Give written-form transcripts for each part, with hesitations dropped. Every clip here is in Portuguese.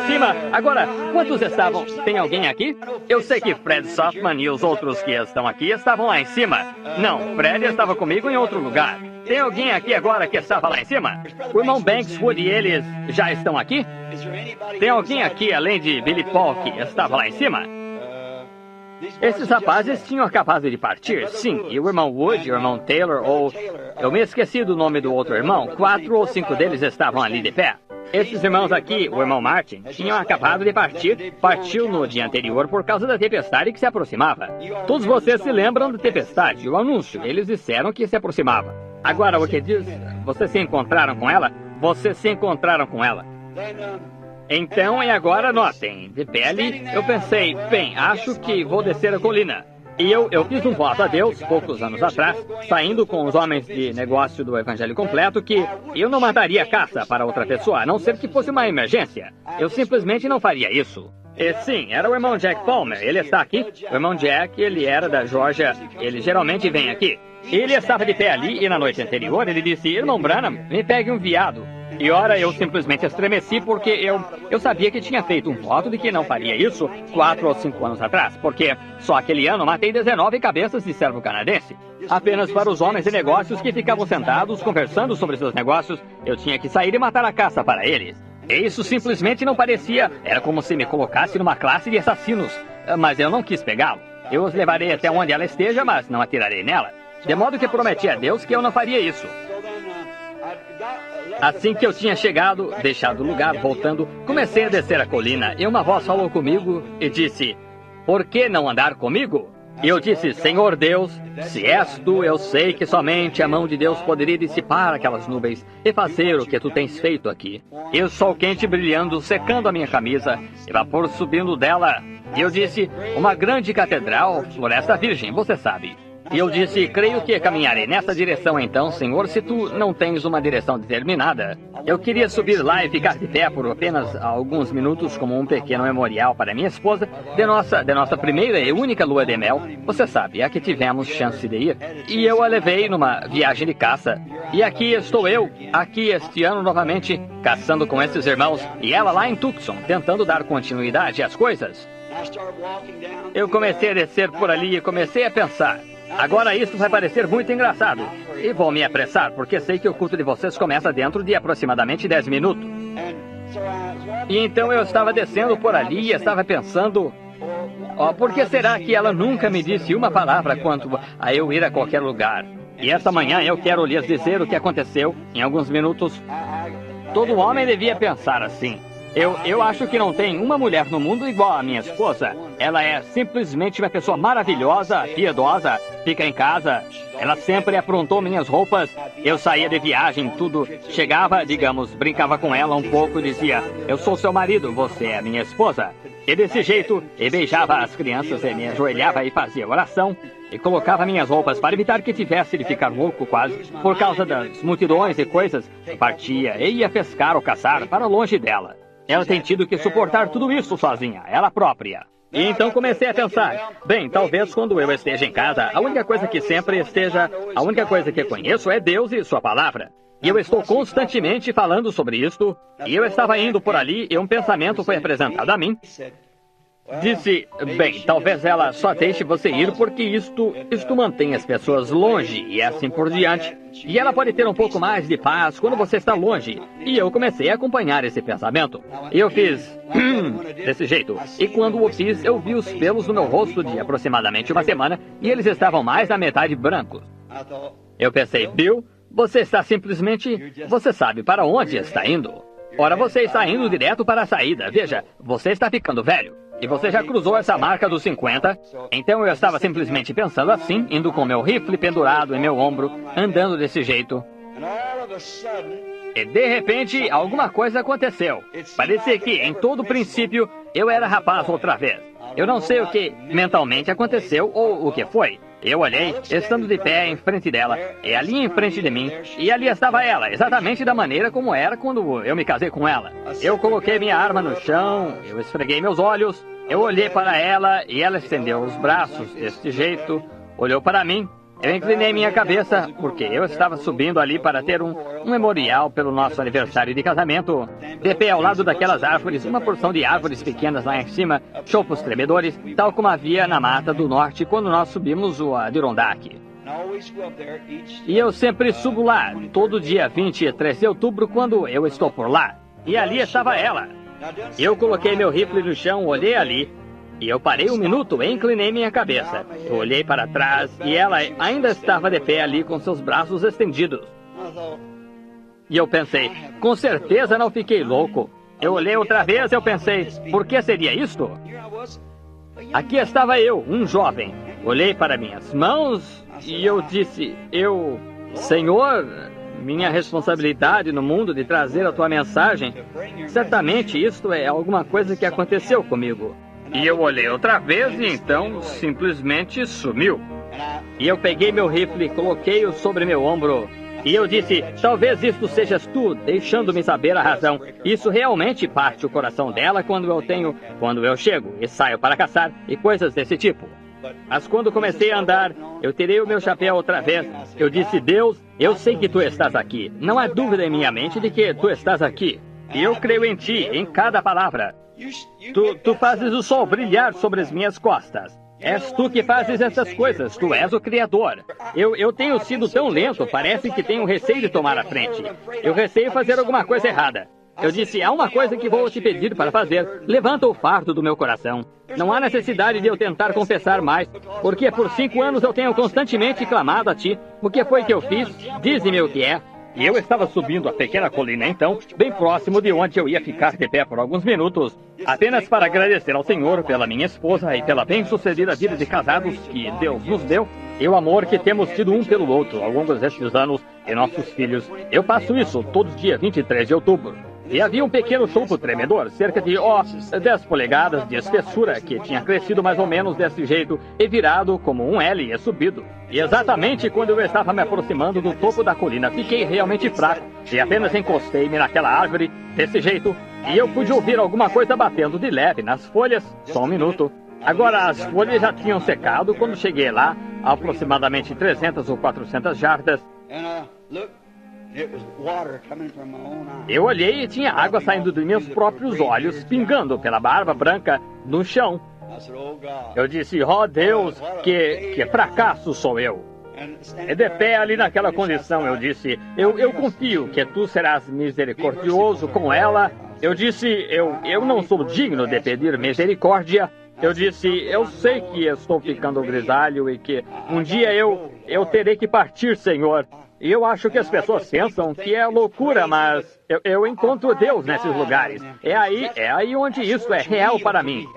cima. Agora, quantos estavam? Tem alguém aqui? Eu sei que Fred Softman e os outros que estão aqui estavam lá em cima. Não, Fred estava comigo em outro lugar. Tem alguém aqui agora que estava lá em cima? O irmão Bankswood e eles já estão aqui? Tem alguém aqui, além de Billy Paul, que estava lá em cima? Esses rapazes tinham acabado de partir, sim. E o irmão Wood, o irmão Taylor, ou... Eu me esqueci do nome do outro irmão. 4 ou 5 deles estavam ali de pé. Esses irmãos aqui, o irmão Martin, tinham acabado de partir. Partiu no dia anterior por causa da tempestade que se aproximava. Todos vocês se lembram da tempestade, o anúncio. Eles disseram que se aproximava. Agora, o que diz? Vocês se encontraram com ela? Vocês se encontraram com ela. Então, e agora, notem, de pele, eu pensei, bem, acho que vou descer a colina. E eu fiz um voto a Deus, poucos anos atrás, saindo com os homens de negócio do Evangelho Completo, que eu não mataria caça para outra pessoa, a não ser que fosse uma emergência. Eu simplesmente não faria isso. E sim, era o irmão Jack Palmer, ele está aqui. O irmão Jack, ele era da Geórgia, ele geralmente vem aqui. Ele estava de pé ali e na noite anterior ele disse, irmão Branham, me pegue um veado. E ora, eu simplesmente estremeci porque eu sabia que tinha feito um voto de que não faria isso 4 ou 5 anos atrás, porque só aquele ano matei 19 cabeças de servo canadense. Apenas para os homens de negócios que ficavam sentados conversando sobre seus negócios, eu tinha que sair e matar a caça para eles. E isso simplesmente não parecia, era como se me colocasse numa classe de assassinos, mas eu não quis pegá-lo. Eu os levarei até onde ela esteja, mas não atirarei nela. De modo que prometi a Deus que eu não faria isso. Assim que eu tinha chegado, deixado o lugar, voltando, comecei a descer a colina e uma voz falou comigo e disse, por que não andar comigo? E eu disse, Senhor Deus, se és tu, eu sei que somente a mão de Deus poderia dissipar aquelas nuvens e fazer o que tu tens feito aqui. E o sol quente brilhando, secando a minha camisa, e vapor subindo dela. E eu disse, uma grande catedral, Floresta Virgem, você sabe. E eu disse, creio que caminharei nessa direção então, Senhor, se tu não tens uma direção determinada. Eu queria subir lá e ficar de pé por apenas alguns minutos como um pequeno memorial para minha esposa de nossa primeira e única lua de mel, você sabe, a que tivemos chance de ir. E eu a levei numa viagem de caça. E aqui estou eu, aqui este ano novamente, caçando com esses irmãos, e ela lá em Tucson, tentando dar continuidade às coisas. Eu comecei a descer por ali e comecei a pensar, agora isso vai parecer muito engraçado. E vou me apressar, porque sei que o culto de vocês começa dentro de aproximadamente 10 minutos. E então eu estava descendo por ali e estava pensando, por que será que ela nunca me disse uma palavra quanto a eu ir a qualquer lugar? E esta manhã eu quero lhes dizer o que aconteceu em alguns minutos. Todo homem devia pensar assim. Eu acho que não tem uma mulher no mundo igual à minha esposa. Ela é simplesmente uma pessoa maravilhosa, piedosa, fica em casa. Ela sempre aprontou minhas roupas. Eu saía de viagem, tudo. Chegava, digamos, brincava com ela um pouco e dizia, eu sou seu marido, você é minha esposa. E desse jeito, e beijava as crianças e me ajoelhava e fazia oração. E colocava minhas roupas para evitar que tivesse de ficar louco quase, por causa das multidões e coisas. Partia e ia pescar ou caçar para longe dela. Ela tem tido que suportar tudo isso sozinha, ela própria. E então comecei a pensar, bem, talvez quando eu esteja em casa, a única coisa que conheço é Deus e sua palavra. E eu estou constantemente falando sobre isto, e eu estava indo por ali e um pensamento foi apresentado a mim. Disse, bem, talvez ela só deixe você ir porque isto mantém as pessoas longe e assim por diante. E ela pode ter um pouco mais de paz quando você está longe. E eu comecei a acompanhar esse pensamento. E eu fiz, desse jeito. E quando o fiz, eu vi os pelos no meu rosto de aproximadamente uma semana e eles estavam mais da metade brancos. Eu pensei, Bill, você está simplesmente, você sabe para onde está indo. Ora, você está indo direto para a saída. Veja, você está ficando velho. E você já cruzou essa marca dos 50. Então eu estava simplesmente pensando assim, indo com meu rifle pendurado em meu ombro, andando desse jeito. E de repente, alguma coisa aconteceu. Parecia que, em todo princípio, eu era rapaz outra vez. Eu não sei o que mentalmente aconteceu ou o que foi. Eu olhei, estando de pé em frente dela, e ali em frente de mim, e ali estava ela, exatamente da maneira como era quando eu me casei com ela. Eu coloquei minha arma no chão, eu esfreguei meus olhos, eu olhei para ela, e ela estendeu os braços deste jeito, olhou para mim, Eu inclinei minha cabeça, porque eu estava subindo ali para ter um memorial pelo nosso aniversário de casamento. De pé ao lado daquelas árvores, uma porção de árvores pequenas lá em cima, chopos tremedores, tal como havia na Mata do Norte quando nós subimos o Adirondack. E eu sempre subo lá, todo dia 23 de outubro, quando eu estou por lá. E ali estava ela. Eu coloquei meu rifle no chão, olhei ali, e eu parei um minuto e inclinei minha cabeça. Eu olhei para trás e ela ainda estava de pé ali com seus braços estendidos. E eu pensei, com certeza não fiquei louco. Eu olhei outra vez e eu pensei, por que seria isto? Aqui estava eu, um jovem. Olhei para minhas mãos e eu disse, Senhor, minha responsabilidade no mundo de trazer a tua mensagem, certamente isto é alguma coisa que aconteceu comigo. E eu olhei outra vez e então simplesmente sumiu. E eu peguei meu rifle e coloquei-o sobre meu ombro. E eu disse, talvez isto sejas tu, deixando-me saber a razão. Isso realmente parte o coração dela quando eu chego e saio para caçar e coisas desse tipo. Mas quando comecei a andar, eu tirei o meu chapéu outra vez. Eu disse, Deus, eu sei que tu estás aqui. Não há dúvida em minha mente de que tu estás aqui. E eu creio em ti, em cada palavra. Tu fazes o sol brilhar sobre as minhas costas. És tu que fazes essas coisas. Tu és o Criador. Eu tenho sido tão lento, parece que tenho receio de tomar a frente. Eu receio fazer alguma coisa errada. Eu disse, há uma coisa que vou te pedir para fazer. Levanta o fardo do meu coração. Não há necessidade de eu tentar confessar mais, porque por 5 anos eu tenho constantemente clamado a ti. O que foi que eu fiz? Dize-me o que é. E eu estava subindo a pequena colina então, bem próximo de onde eu ia ficar de pé por alguns minutos, apenas para agradecer ao Senhor pela minha esposa e pela bem-sucedida vida de casados que Deus nos deu, e o amor que temos tido um pelo outro ao longo destes anos e nossos filhos. Eu faço isso todo dia 23 de outubro. E havia um pequeno chopo tremedor, cerca de 10 polegadas de espessura, que tinha crescido mais ou menos desse jeito e virado como um L e subido. E exatamente quando eu estava me aproximando do topo da colina, fiquei realmente fraco e apenas encostei-me naquela árvore, desse jeito, e eu pude ouvir alguma coisa batendo de leve nas folhas. Só um minuto. Agora, as folhas já tinham secado quando cheguei lá, a aproximadamente 300 ou 400 jardas. Eu olhei e tinha água saindo dos meus próprios olhos, pingando pela barba branca no chão. Eu disse, Deus, que fracasso sou eu. E de pé ali naquela condição, eu disse, eu confio que tu serás misericordioso com ela. Eu disse, eu não sou digno de pedir misericórdia. Eu disse, eu sei que estou ficando grisalho e que um dia eu terei que partir, Senhor. E eu acho que as pessoas pensam que é loucura, mas eu encontro Deus nesses lugares. É aí onde isso é real para mim.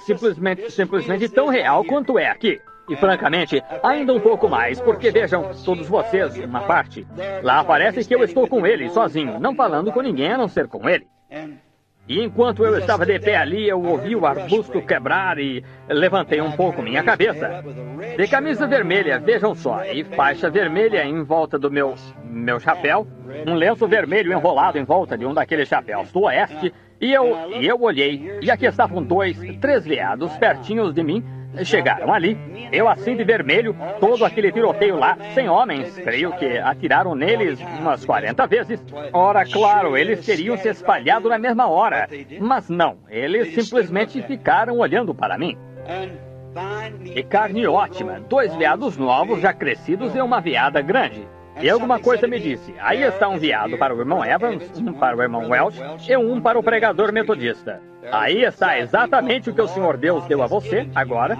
Simplesmente tão real quanto é aqui. E francamente, ainda um pouco mais, porque vejam, todos vocês, uma parte, lá parece que eu estou com ele, sozinho, não falando com ninguém a não ser com ele. E enquanto eu estava de pé ali, eu ouvi o arbusto quebrar e levantei um pouco minha cabeça. De camisa vermelha, vejam só, e faixa vermelha em volta do meu chapéu, um lenço vermelho enrolado em volta de um daqueles chapéus do oeste, e eu olhei, e aqui estavam 3 veados pertinhos de mim. Chegaram ali, eu assim de vermelho, todo aquele tiroteio lá, 100 homens, creio que atiraram neles umas 40 vezes. Ora, claro, eles teriam se espalhado na mesma hora, mas não, eles simplesmente ficaram olhando para mim. E carne ótima, 2 veados novos já crescidos e uma veada grande. E alguma coisa me disse, aí está um veado para o irmão Evans, um para o irmão Welch e um para o pregador metodista. Aí está exatamente o que o Senhor Deus deu a você, agora.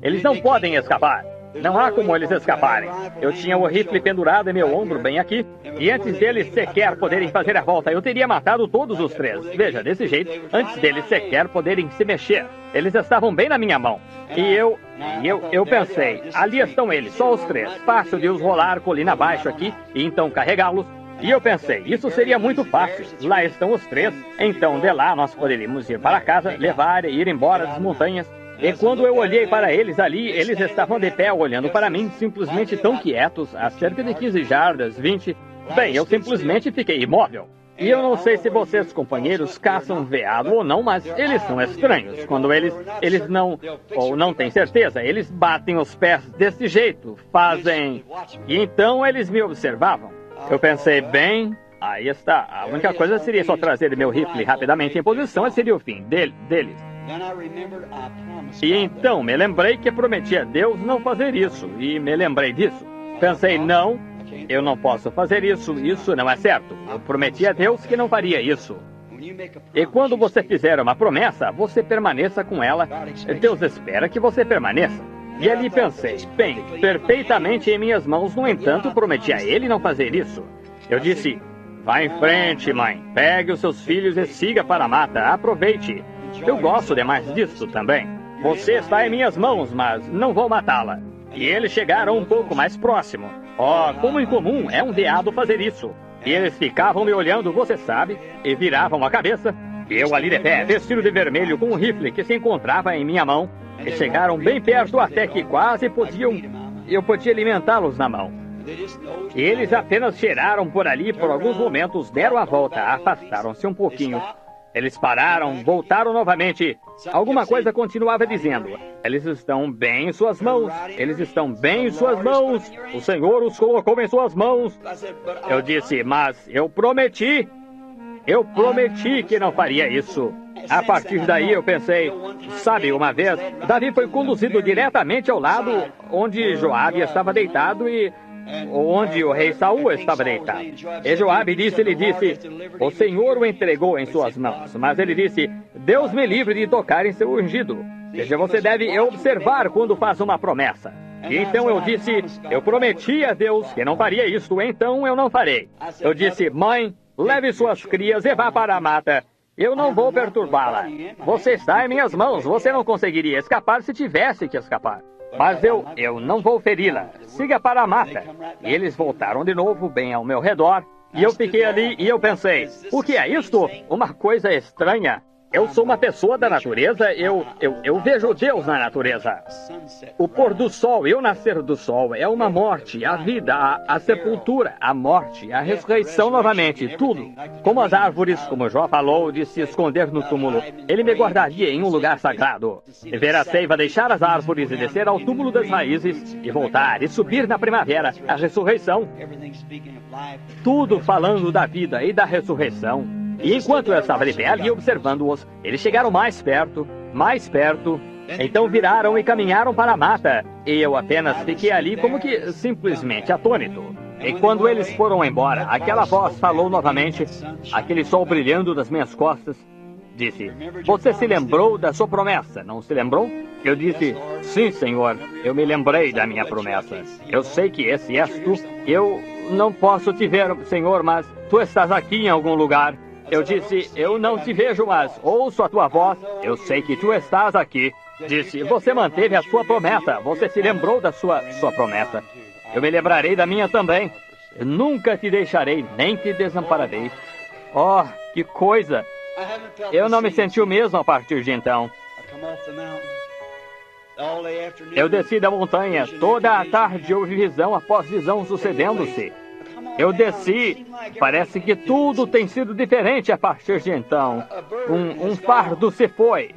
Eles não podem escapar. Não há como eles escaparem. Eu tinha o rifle pendurado em meu ombro bem aqui, e antes deles sequer poderem fazer a volta, eu teria matado todos os 3. Veja, desse jeito, antes deles sequer poderem se mexer. Eles estavam bem na minha mão. E eu pensei, ali estão eles, só os 3. Fácil de os rolar colina abaixo aqui, e então carregá-los. E eu pensei, isso seria muito fácil. Lá estão os 3. Então, de lá, nós poderíamos ir para casa, levar e ir embora das montanhas. E quando eu olhei para eles ali, eles estavam de pé olhando para mim, simplesmente tão quietos, a cerca de 15 jardas, 20. Bem, eu simplesmente fiquei imóvel. E eu não sei se vocês, companheiros, caçam veado ou não, mas eles são estranhos. Quando eles não, ou não têm certeza, eles batem os pés desse jeito, fazem... E então eles me observavam. Eu pensei, bem, aí está. A única coisa seria só trazer meu rifle rapidamente em posição e seria o fim deles. E então me lembrei que prometi a Deus não fazer isso, e me lembrei disso. Pensei, não, eu não posso fazer isso, isso não é certo. Eu prometi a Deus que não faria isso. E quando você fizer uma promessa, você permaneça com ela. Deus espera que você permaneça. E ali pensei, bem, perfeitamente em minhas mãos, no entanto, prometi a ele não fazer isso. Eu disse, vá em frente, mãe, pegue os seus filhos e siga para a mata, aproveite. Eu gosto demais disso também. Você está em minhas mãos, mas não vou matá-la. E eles chegaram um pouco mais próximo. Oh, como incomum é um veado fazer isso. E eles ficavam me olhando, você sabe, e viravam a cabeça. Eu ali de pé, vestido de vermelho, com um rifle que se encontrava em minha mão. E chegaram bem perto até que quase eu podia alimentá-los na mão. E eles apenas cheiraram por ali por alguns momentos, deram a volta, afastaram-se um pouquinho. Eles pararam, voltaram novamente. Alguma coisa continuava dizendo. Eles estão bem em suas mãos. Eles estão bem em suas mãos. O Senhor os colocou em suas mãos. Eu disse, mas eu prometi. Eu prometi que não faria isso. A partir daí eu pensei, sabe, uma vez, Davi foi conduzido diretamente ao lado onde Joabe estava deitado e onde o rei Saul estava deitado. E Joabe lhe disse, o Senhor o entregou em suas mãos. Mas ele disse, Deus me livre de tocar em seu ungido. Veja, você deve observar quando faz uma promessa. E então eu disse, eu prometi a Deus que não faria isto, então eu não farei. Eu disse, mãe, leve suas crias e vá para a mata. Eu não vou perturbá-la. Você está em minhas mãos, você não conseguiria escapar se tivesse que escapar. Mas eu não vou feri-la. Siga para a mata. E eles voltaram de novo, bem ao meu redor. E eu fiquei ali e eu pensei, o que é isto? Uma coisa estranha. Eu sou uma pessoa da natureza, eu vejo Deus na natureza. O pôr do sol e o nascer do sol é uma morte, a vida, a sepultura, a morte, a ressurreição novamente, tudo. Como as árvores, como Jó falou, de se esconder no túmulo, ele me guardaria em um lugar sagrado. E ver a seiva deixar as árvores e descer ao túmulo das raízes, e voltar e subir na primavera, a ressurreição. Tudo falando da vida e da ressurreição. E enquanto eu estava de pé ali observando-os, eles chegaram mais perto, então viraram e caminharam para a mata, e eu apenas fiquei ali como que simplesmente atônito. E quando eles foram embora, aquela voz falou novamente, aquele sol brilhando das minhas costas, disse, você se lembrou da sua promessa, não se lembrou? Eu disse, sim, Senhor, eu me lembrei da minha promessa. Eu sei que esse és tu, eu não posso te ver, Senhor, mas tu estás aqui em algum lugar. Eu disse, eu não te vejo, mas ouço a tua voz, eu sei que tu estás aqui. Disse, você manteve a sua promessa, você se lembrou da sua promessa. Eu me lembrarei da minha também. Eu nunca te deixarei, nem te desampararei. Oh, que coisa! Eu não me senti o mesmo a partir de então. Eu desci da montanha, toda a tarde houve visão após visão sucedendo-se. Eu desci, parece que tudo tem sido diferente a partir de então. Um fardo se foi.